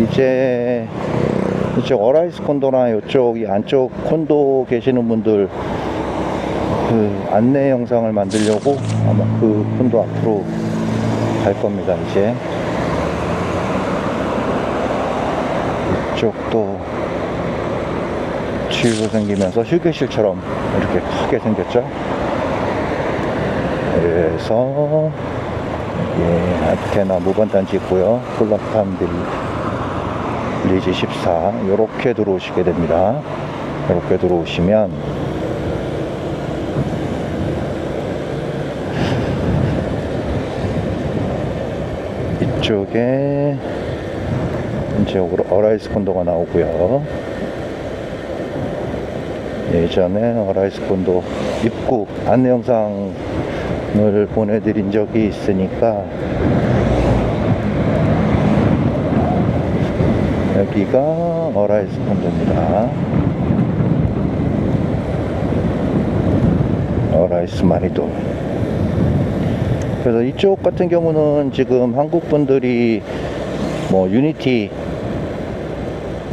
이제 이쪽 어라이즈 콘도나 이쪽 이 안쪽 콘도 계시는 분들 그 안내 영상을 만들려고 아마 그 콘도 앞으로 갈 겁니다. 이제 이쪽도 치유가 생기면서 휴게실처럼 이렇게 크게 생겼죠. 그래서 예, 안테나 무반단지 있고요. 콜라탄 빌리지 14 이렇게 들어오시게 됩니다. 이렇게 들어오시면 이쪽에 이제 어라이즈 콘도가 나오고요. 예전에 어라이즈 콘도 입구 안내 영상을 보내드린 적이 있으니까 여기가 어라이즈 콘도입니다. 어라이즈 마리도. 그래서 이쪽 같은 경우는 지금 한국 분들이 뭐 유니티,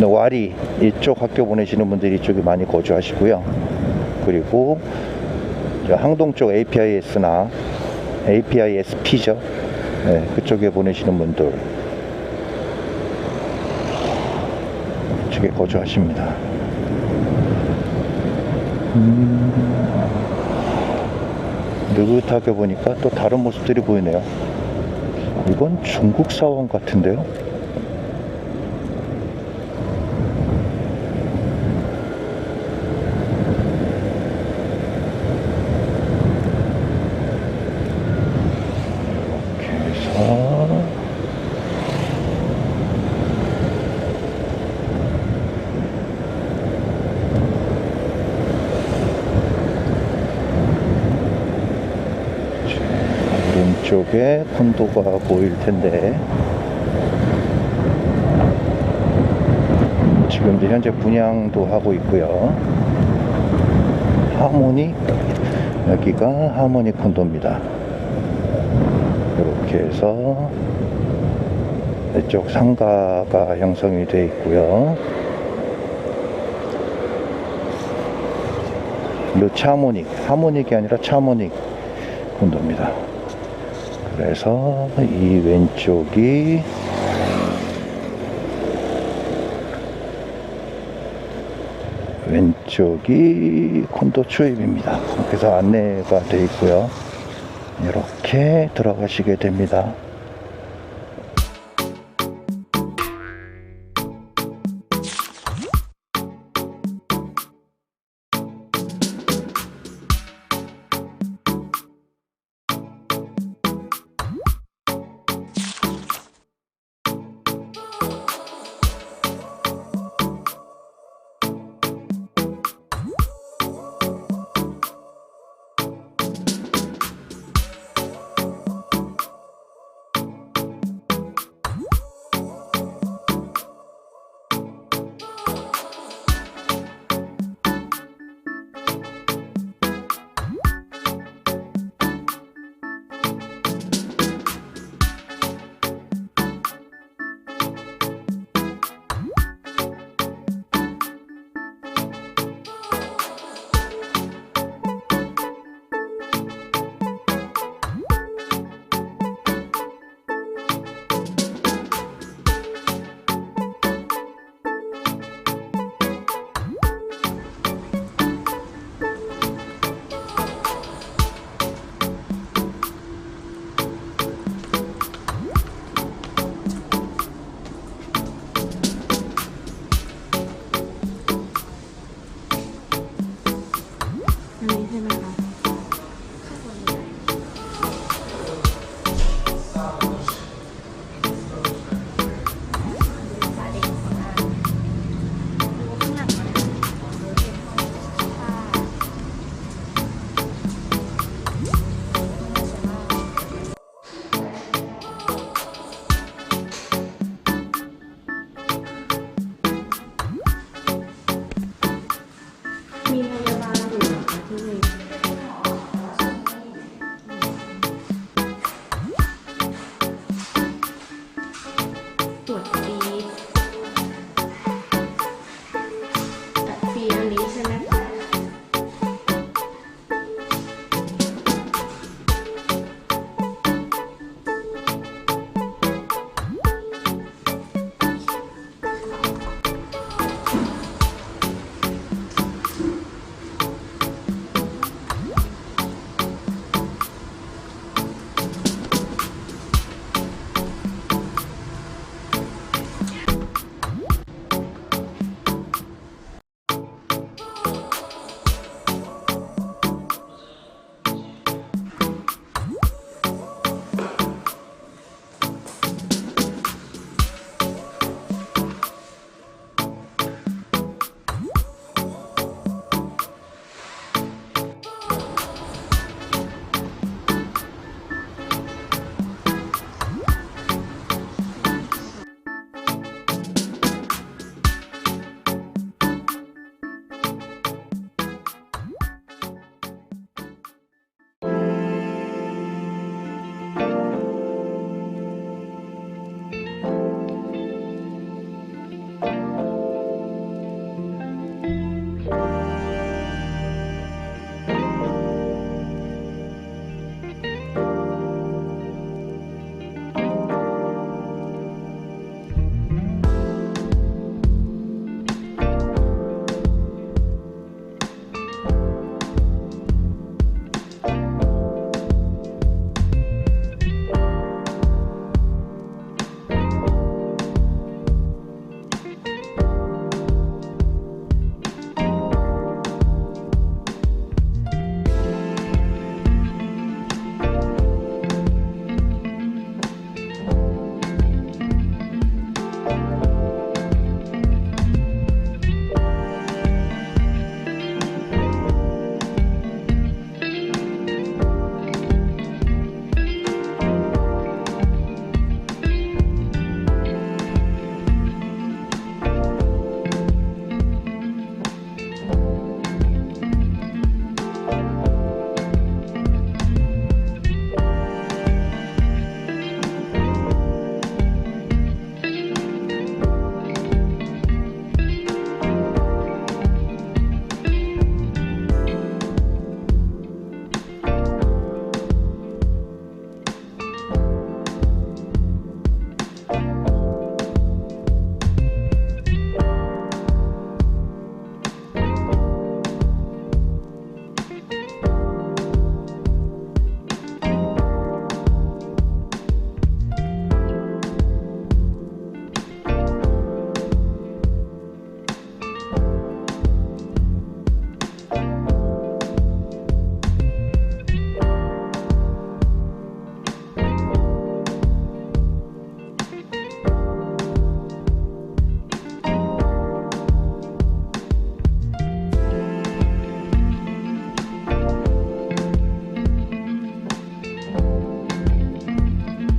와리 이쪽 학교 보내시는 분들이 이쪽에 많이 거주하시고요. 그리고 항동 쪽 APIS나 APISP죠. 네, 그쪽에 보내시는 분들 이쪽에 거주하십니다. 느긋하게 보니까 또 다른 모습들이 보이네요. 이건 중국 사원 같은데요. 오른쪽에 콘도가 보일 텐데 지금 현재 분양도 하고 있고요. 하모니, 여기가 하모니 콘도입니다. 이렇게 해서 이쪽 상가가 형성이 되어 있고요. 이 차모닉, 하모닉이 아니라 차모닉 콘도입니다. 그래서 이 왼쪽이 콘도 출입입니다. 그래서 안내가 되어 있고요. 이렇게 들어가시게 됩니다.